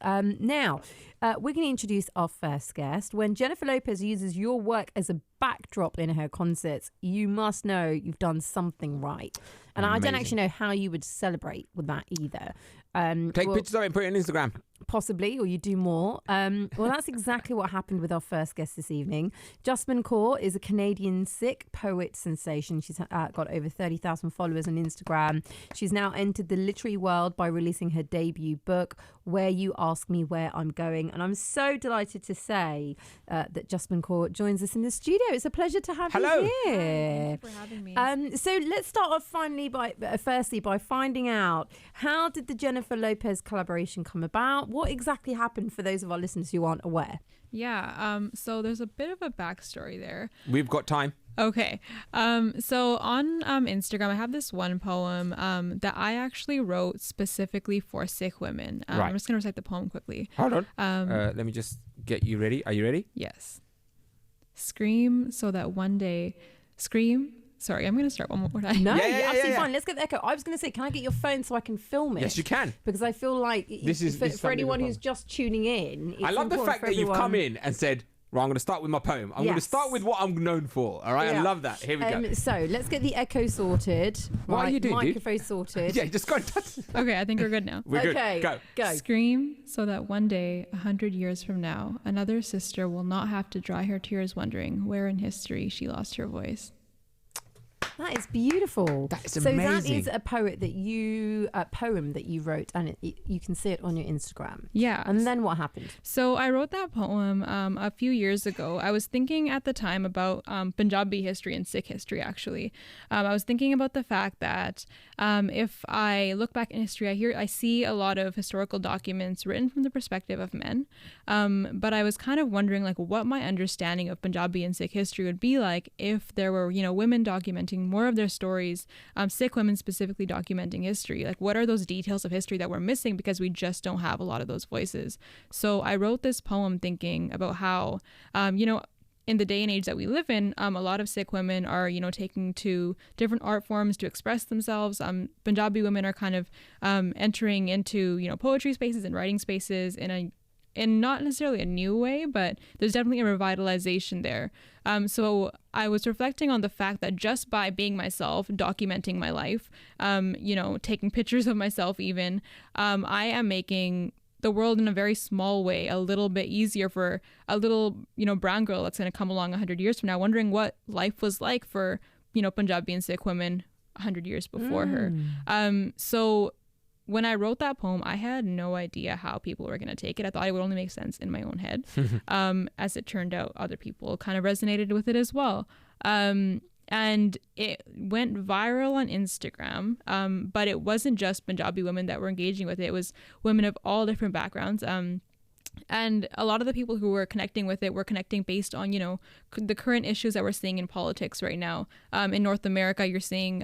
Now, we're going to introduce our first guest. When Jennifer Lopez uses your work as a backdrop in her concerts, you must know you've done something right. And I don't actually know how you would celebrate with that either. Take pictures of it and put it on Instagram. Possibly, or you do more. Well, that's exactly what happened with our first guest this evening. Jasmin Kaur is a Canadian Sikh poet sensation. She's got over 30,000 followers on Instagram. She's now entered the literary world by releasing her debut book, Where You Ask Me Where I'm Going. And I'm so delighted to say that Jasmin Kaur joins us in the studio. It's a pleasure to have you here. Hi, thank you for having me. So let's start off firstly by finding out, how did the Jennifer Lopez collaboration come about? What exactly happened for those of our listeners who aren't aware? Yeah, so there's a bit of a backstory there. We've got time. Okay. So on Instagram, I have this one poem that I actually wrote specifically for Sikh women. Right. I'm just going to recite the poem quickly. Hold on. Let me just get you ready. Are you ready? Yes. Scream so that one day... Scream... Sorry, I'm going to start one more time. No, absolutely fine. Let's get the echo. I was going to say, can I get your phone so I can film it? Yes, you can. Because I feel like for anyone who's just tuning in, it's I love the fact that you've come in and said, right, I'm going to start with my poem. I'm going to start with what I'm known for. All right, I love that. Here we go. So let's get the echo sorted. What are you doing, Microphone sorted. Yeah, just go. Okay, I think we're good now. We're good. Okay, go. Scream so that one day, 100 years from now, another sister will not have to dry her tears wondering where in history she lost her voice. That is beautiful. That is so amazing. that is a poem that you wrote, and you can see it on your Instagram. Yeah. And then what happened? So I wrote that poem a few years ago. I was thinking at the time about Punjabi history and Sikh history, actually. I was thinking about the fact that if I look back in history, I see a lot of historical documents written from the perspective of men. But I was kind of wondering what my understanding of Punjabi and Sikh history would be like if there were, women documenting more of their stories, Sikh women specifically documenting history. What are those details of history that we're missing because we just don't have a lot of those voices? So I wrote this poem thinking about how, in the day and age that we live in, a lot of Sikh women are, taking to different art forms to express themselves. Punjabi women are kind of entering into, poetry spaces and writing spaces in not necessarily a new way, but there's definitely a revitalization there. So I was reflecting on the fact that just by being myself, documenting my life, taking pictures of myself even, I am making the world in a very small way a little bit easier for a little, brown girl that's going to come along 100 years from now, wondering what life was like for, Punjabi and Sikh women 100 years before her. So when I wrote that poem, I had no idea how people were going to take it. I thought it would only make sense in my own head. As it turned out, other people kind of resonated with it as well. And it went viral on Instagram, but it wasn't just Punjabi women that were engaging with it. It was women of all different backgrounds. And a lot of the people who were connecting with it were connecting based on, the current issues that we're seeing in politics right now. In North America, you're seeing,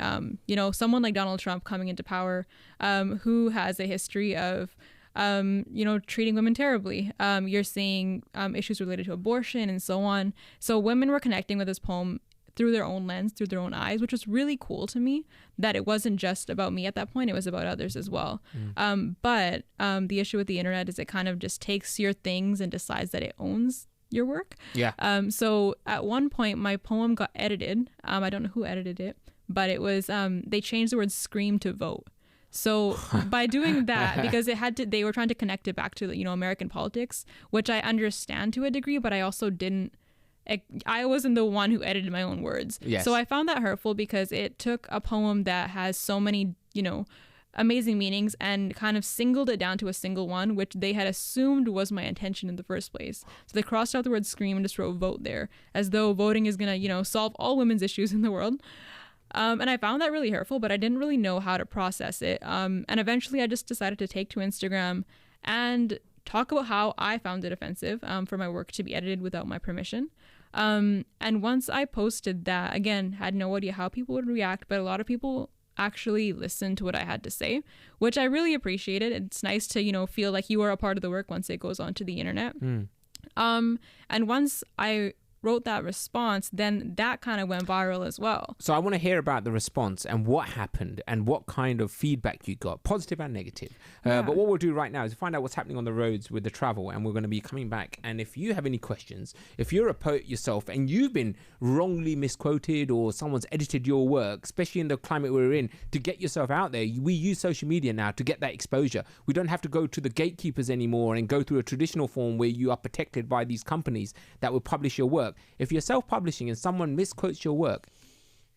someone like Donald Trump coming into power, who has a history of, treating women terribly. You're seeing issues related to abortion and so on. So women were connecting with this poem through their own lens, through their own eyes, which was really cool to me, that it wasn't just about me at that point, it was about others as well. But the issue with the internet is it kind of just takes your things and decides that it owns your work. Yeah. So at one point, my poem got edited. I don't know who edited it, but it was, they changed the word scream to vote. So by doing that, because they were trying to connect it back to, American politics, which I understand to a degree, but I also I wasn't the one who edited my own words. Yes. So I found that hurtful because it took a poem that has so many, amazing meanings and kind of singled it down to a single one, which they had assumed was my intention in the first place. So they crossed out the word scream and just wrote vote there, as though voting is going to, solve all women's issues in the world. And I found that really hurtful, but I didn't really know how to process it. And eventually I just decided to take to Instagram and talk about how I found it offensive for my work to be edited without my permission. And once I posted that, again, had no idea how people would react, but a lot of people actually listened to what I had to say, which I really appreciated. It's nice to, feel like you are a part of the work once it goes onto the internet. And once I wrote that response, then that kind of went viral as well. So I want to hear about the response and what happened and what kind of feedback you got, positive and negative. But what we'll do right now is find out what's happening on the roads with the travel, and we're going to be coming back. And if you have any questions, if you're a poet yourself and you've been wrongly misquoted or someone's edited your work, especially in the climate we're in, to get yourself out there, we use social media now to get that exposure. We don't have to go to the gatekeepers anymore and go through a traditional form where you are protected by these companies that will publish your work. If you're self-publishing and someone misquotes your work,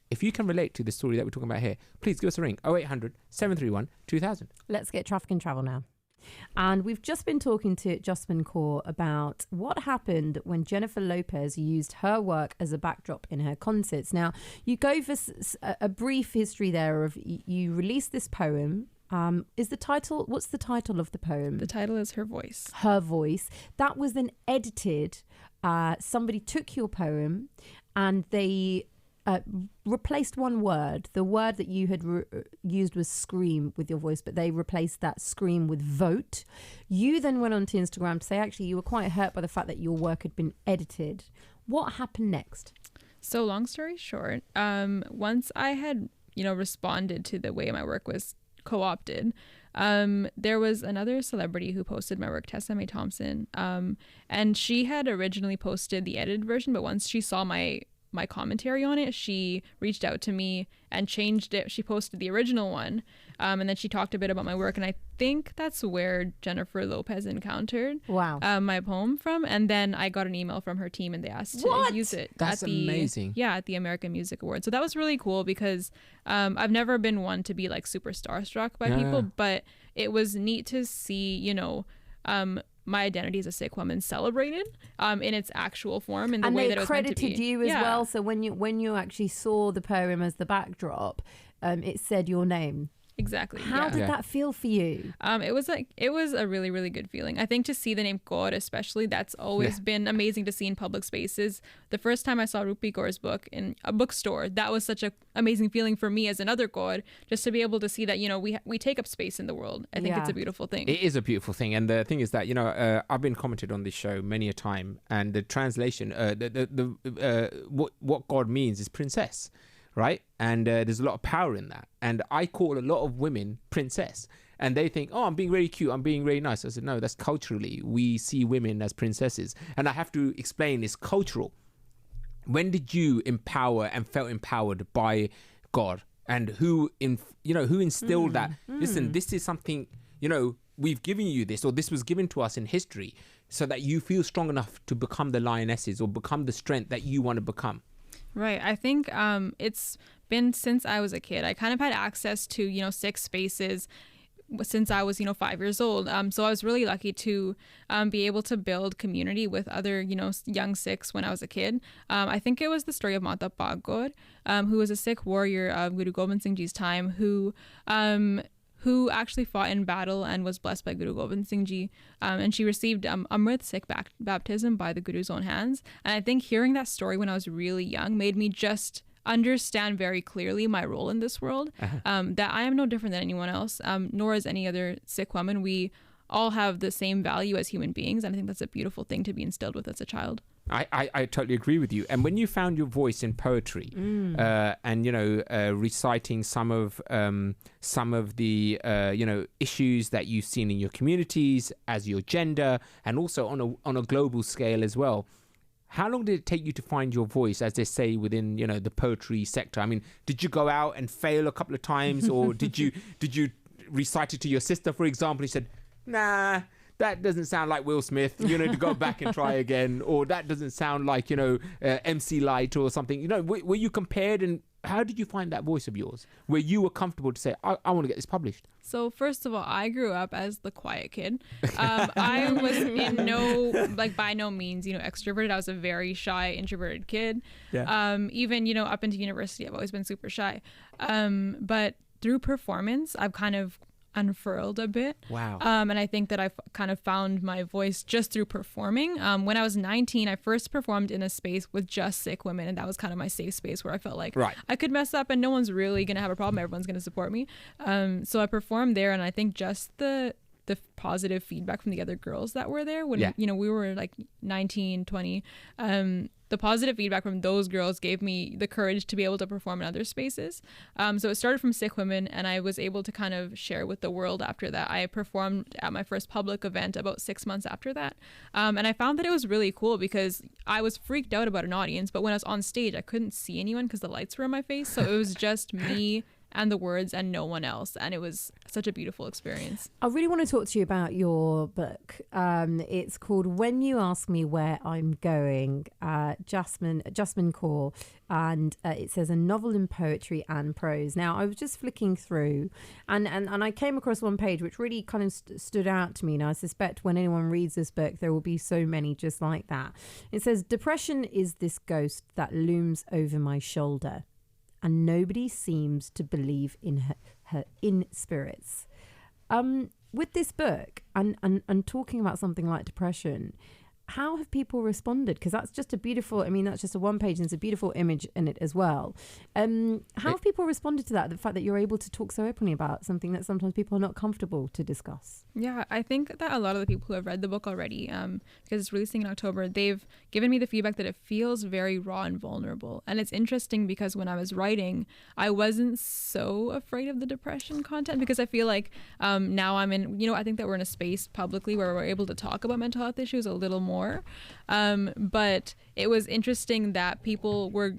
if you can relate to the story that we're talking about here, please give us a ring, 0800 731 2000. Let's get traffic and travel now. And we've just been talking to Jasmin Kaur about what happened when Jennifer Lopez used her work as a backdrop in her concerts. Now, you go for a brief history there of you released this poem. What's the title of the poem? The title is Her Voice. Her Voice. That was then edited. Somebody took your poem and they replaced one word. The word that you had used was scream with your voice, but they replaced that scream with vote. You then went onto Instagram to say, actually, you were quite hurt by the fact that your work had been edited. What happened next? So long story short, once I had, responded to the way my work was co-opted, there was another celebrity who posted my work, Tessa Mae Thompson, and she had originally posted the edited version, but once she saw my commentary on it, she reached out to me and changed it. She posted the original one, and then she talked a bit about my work, and I think that's where Jennifer Lopez encountered my poem from. And then I got an email from her team and they asked to use it. That's amazing. At the American Music Awards. So that was really cool because I've never been one to be like super starstruck by people, but it was neat to see, my identity as a Sikh woman celebrated in its actual form in the way that it was meant to be. And they credited you as well. So when you actually saw the poem as the backdrop, it said your name. Exactly. How did that feel for you? It was a really, really good feeling. I think to see the name Kaur, especially, that's always been amazing to see in public spaces. The first time I saw Rupi Kaur's book in a bookstore, that was such an amazing feeling for me as another Kaur, just to be able to see that, we take up space in the world. I think it's a beautiful thing. It is a beautiful thing. And the thing is that, I've been commented on this show many a time, and the translation, what God means is princess. Right? And there's a lot of power in that. And I call a lot of women princess. And they think, I'm being really cute. I'm being really nice. I said, no, that's culturally. We see women as princesses. And I have to explain it's cultural. When did you empower and felt empowered by God? And who instilled that? Listen, this is something, we've given you this, or this was given to us in history so that you feel strong enough to become the lionesses or become the strength that you want to become. Right. I think it's been since I was a kid. I kind of had access to, Sikh spaces since I was, 5 years old. So I was really lucky to be able to build community with other, young Sikhs when I was a kid. I think it was the story of Mata Bhagor, who was a Sikh warrior of Guru Gobind Singh Ji's time, who actually fought in battle and was blessed by Guru Gobind Singh Ji. And she received Amrit Sikh baptism by the Guru's own hands. And I think hearing that story when I was really young made me just understand very clearly my role in this world, that I am no different than anyone else, nor is any other Sikh woman. We all have the same value as human beings. And I think that's a beautiful thing to be instilled with as a child. I totally agree with you. And when you found your voice in poetry, and reciting some of the issues that you've seen in your communities as your gender, and also on a global scale as well, how long did it take you to find your voice, as they say within the poetry sector? I mean, did you go out and fail a couple of times, or did you recite it to your sister, for example? He said, nah, that doesn't sound like Will Smith, to go back and try again, or that doesn't sound like, MC Light or something. Were you compared, and how did you find that voice of yours where you were comfortable to say, I want to get this published? So first of all, I grew up as the quiet kid. I was by no means, extroverted. I was a very shy, introverted kid. Yeah. Even, up into university, I've always been super shy. But through performance, I've kind of unfurled a bit. Wow. And I think that I've kind of found my voice just through performing. When I was 19, I first performed in a space with just Sikh women, and that was kind of my safe space where I felt like I could mess up and no one's really going to have a problem. Everyone's going to support me. So I performed there, and I think just the the positive feedback from the other girls that were there when, we were like 19, 20. The positive feedback from those girls gave me the courage to be able to perform in other spaces. So it started from Sikh women, and I was able to kind of share with the world after that. I performed at my first public event about 6 months after that. And I found that it was really cool because I was freaked out about an audience, but when I was on stage, I couldn't see anyone because the lights were on my face. So it was just me and the words and no one else, and it was such a beautiful experience. I really want to talk to you about your book. It's called When You Ask Me Where I'm Going, Jasmin Kaur, and it says a novel in poetry and prose. Now, I was just flicking through and I came across one page which really kind of stood out to me, and I suspect when anyone reads this book there will be so many just like that. It says, depression is this ghost that looms over my shoulder, and nobody seems to believe in her in spirits. With this book and talking about something like depression, how have people responded? Because that's just a beautiful, that's just a one page and it's a beautiful image in it as well. How have people responded to that? The fact that you're able to talk so openly about something that sometimes people are not comfortable to discuss. Yeah, I think that a lot of the people who have read the book already, because it's releasing in October, they've given me the feedback that it feels very raw and vulnerable. And it's interesting because when I was writing, I wasn't so afraid of the depression content because I feel like now I'm in, I think that we're in a space publicly where we're able to talk about mental health issues a little more. But it was interesting that people were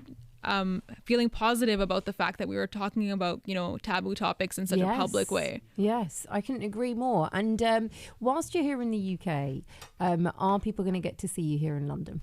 feeling positive about the fact that we were talking about, taboo topics in such a public way. Yes, I couldn't agree more. And whilst you're here in the UK, are people going to get to see you here in London?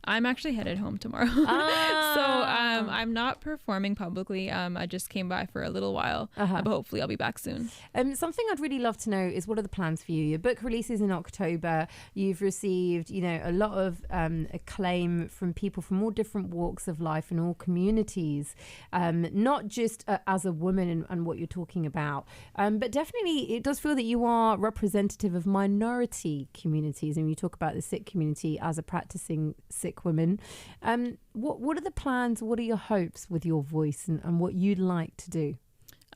I'm actually headed home tomorrow. So I'm not performing publicly. I just came by for a little while, but hopefully I'll be back soon. Something I'd really love to know is, what are the plans for you? Your book releases in October. You've received, a lot of acclaim from people from all different walks of life and all communities, not just as a woman and what you're talking about, but definitely it does feel that you are representative of minority communities. And you talk about the Sikh community as a practicing Sikh women. What are the plans? What are your hopes with your voice and what you'd like to do?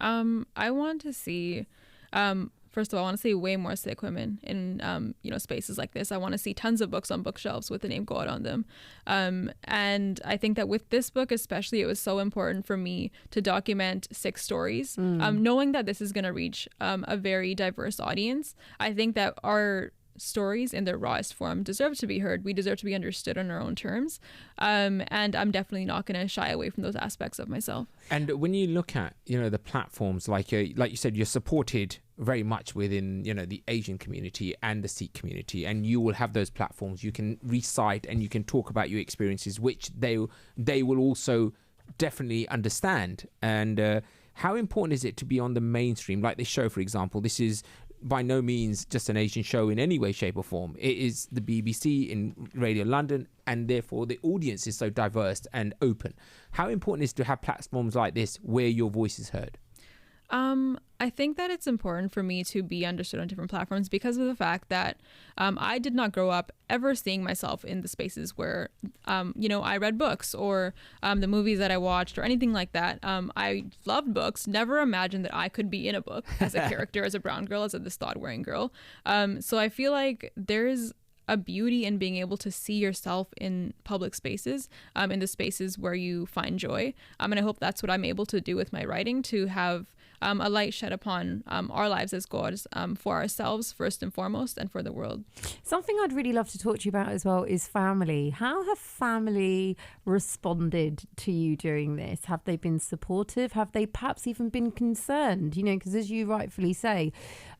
I want to see, first of all, I want to see way more Sikh women in, spaces like this. I want to see tons of books on bookshelves with the name God on them. And I think that with this book especially, it was so important for me to document Sikh stories. Knowing that this is going to reach a very diverse audience, I think that our stories in their rawest form deserve to be heard. We deserve to be understood on our own terms. And I'm definitely not going to shy away from those aspects of myself. And when you look at, the platforms, like you said, you're supported very much within, the Asian community and the Sikh community, and you will have those platforms. You can recite and you can talk about your experiences, which they will also definitely understand. And how important is it to be on the mainstream? Like this show, for example, this is by no means just an Asian show in any way, shape or form. It is the BBC in Radio London, and therefore the audience is so diverse and open. How important is it to have platforms like this where your voice is heard? I think that it's important for me to be understood on different platforms because of the fact that I did not grow up ever seeing myself in the spaces where, I read books or the movies that I watched or anything like that. I loved books, never imagined that I could be in a book as a character, as a brown girl, as a this thought-wearing girl. So I feel like there's a beauty in being able to see yourself in public spaces, in the spaces where you find joy. And I hope that's what I'm able to do with my writing, to have a light shed upon our lives as gods, for ourselves first and foremost, and for the world. Something I'd really love to talk to you about as well is family. How have family responded to you during this? Have they been supportive? Have they perhaps even been concerned? Because as you rightfully say,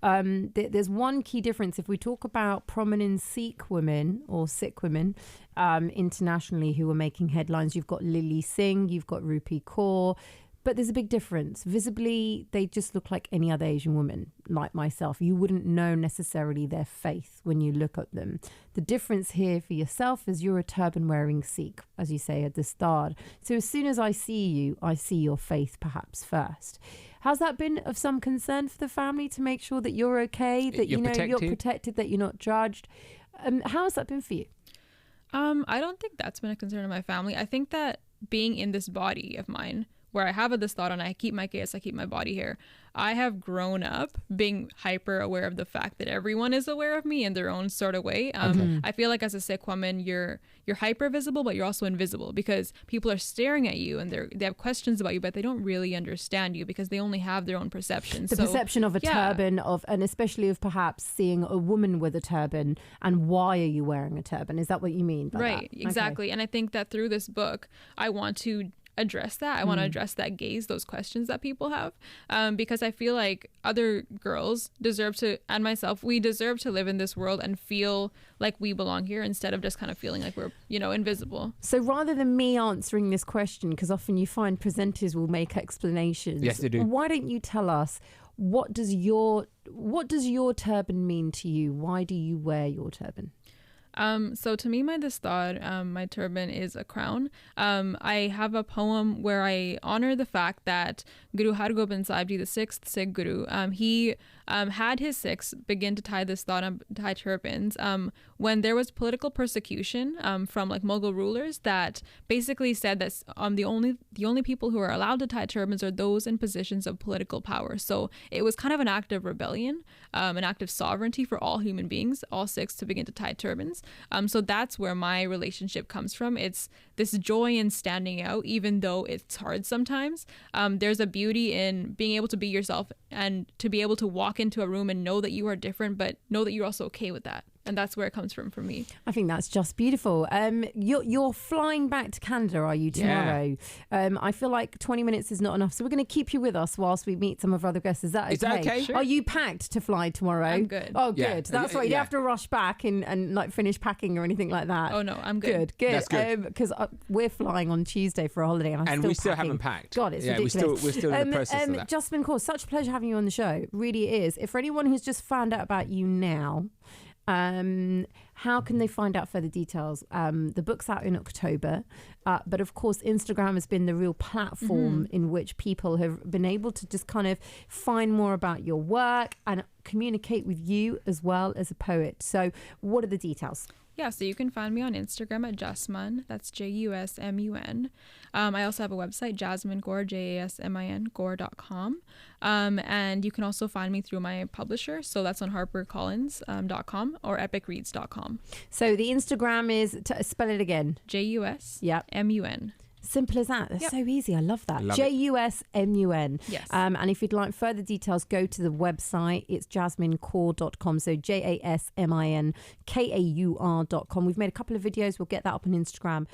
there's one key difference. If we talk about prominent Sikh women or Sikh women internationally who are making headlines, you've got Lily Singh, you've got Rupi Kaur. But there's a big difference. Visibly, they just look like any other Asian woman, like myself. You wouldn't know necessarily their faith when you look at them. The difference here for yourself is you're a turban-wearing Sikh, as you say at the start. So as soon as I see you, I see your faith perhaps first. Has that been of some concern for the family to make sure that you're okay, that you're protected, that you're not judged? How has that been for you? I don't think that's been a concern of my family. I think that being in this body of mine, where I have this thought and I keep my gaze, I keep my body here. I have grown up being hyper aware of the fact that everyone is aware of me in their own sort of way. I feel like as a Sikh woman, you're hyper visible, but you're also invisible because people are staring at you and they have questions about you, but they don't really understand you because they only have their own perceptions. The perception of a turban, and especially of perhaps seeing a woman with a turban, and why are you wearing a turban? Is that what you mean by right, that? Exactly. Okay. And I think that through this book, I want to address that. I want to address that gaze, those questions that people have, because I feel like other girls deserve to, and myself, we deserve to live in this world and feel like we belong here instead of just kind of feeling like we're, invisible. So rather than me answering this question, because often you find presenters will make explanations. Yes, they do. Why don't you tell us, what does your turban mean to you? Why do you wear your turban? So to me, my dastard, my turban is a crown. I have a poem where I honor the fact that Guru Har Gobind Sahib Ji, the sixth Sikh Guru, he had his Sikhs begin to tie tie turbans when there was political persecution from like Mughal rulers that basically said that the only people who are allowed to tie turbans are those in positions of political power. So it was kind of an act of rebellion, an act of sovereignty for all human beings, all Sikhs, to begin to tie turbans. So that's where my relationship comes from. It's this joy in standing out, even though it's hard sometimes. There's a beauty in being able to be yourself and to be able to walk into a room and know that you are different, but know that you're also okay with that. And that's where it comes from for me. I think that's just beautiful. You're flying back to Canada, are you, tomorrow? Yeah. I feel like 20 minutes is not enough. So we're going to keep you with us whilst we meet some of our other guests. Is that okay? Is that okay? Sure. Are you packed to fly tomorrow? I'm good. Oh, good. Yeah. That's right. You don't have to rush back and like finish packing or anything like that. Oh, no, I'm good. Good. That's good. Because we're flying on Tuesday for a holiday and we still haven't packed. God, it's ridiculous. We're still in the process of that. Jasmin Kaur, such a pleasure having you on the show. Really is. If for anyone who's just found out about you now, how can they find out further details? The book's out in October, but of course Instagram has been the real platform in which people have been able to just kind of find more about your work and communicate with you as well as a poet. So what are the details? Yeah, so you can find me on Instagram at Jasmin, that's Jusmun. I also have a website, Jasmin Kaur, Jasmin Kaur.com. And you can also find me through my publisher, so that's on harpercollins.com or epicreads.com. So the Instagram is, spell it again. Jusmun. Simple as that. That's so easy. I love that. Jusmun. Yes. And if you'd like further details, go to the website. It's jasminkaur.com. So JasminKaur.com. We've made a couple of videos. We'll get that up on Instagram.